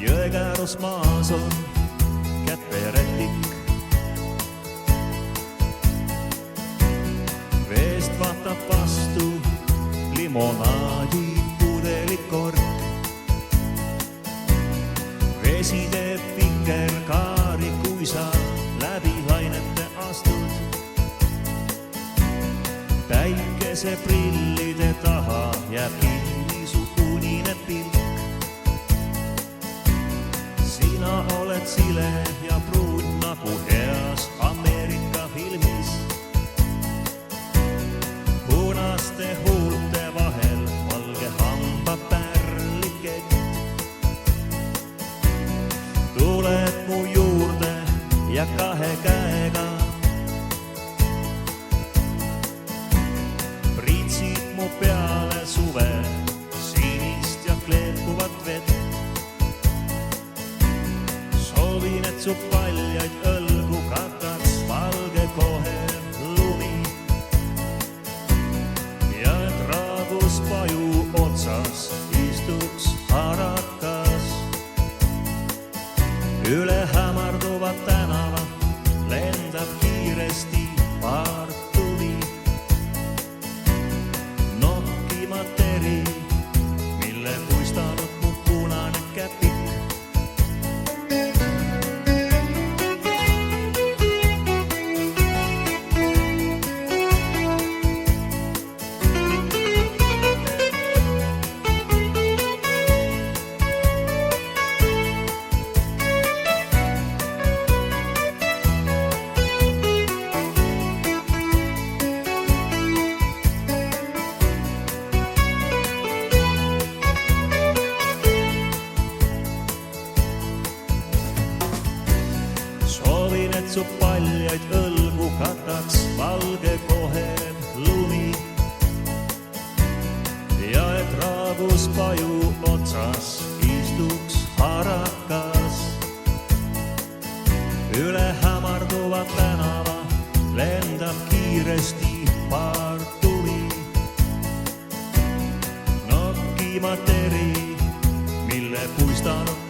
Jõekäärus maas on kätperätik. Veest vaatab vastu limonaadi pudelikork. Vesi teeb vikerkaari, kui sa läbi lainete astud. Päikese prillide taha jääb kinni su unine pilk. Sina oled sile ja pruun nagu heas Ameerika filmis. Punaste huulte vahel valge hamba pärlikett. Tuled mu juurde ja kahe käega pritsid mu peale suve sinist ja kleepuvat vett. Soovin, et su paljaid õlgu kataks valge kohev lumi ja et raabus paju otsas istuks harakas. Üle hämarduva tänava lendab kiiresti paar tuli. Nokkima teri, mille puistanud mu punane käpik. Soovin, et su paljaid õlgu kataks valge kohev lumi ja et raabus paju otsas istuks harakas. Üle hämarduva tänava lendab kiiresti paar tuli. Nokkima teri, mille puistanud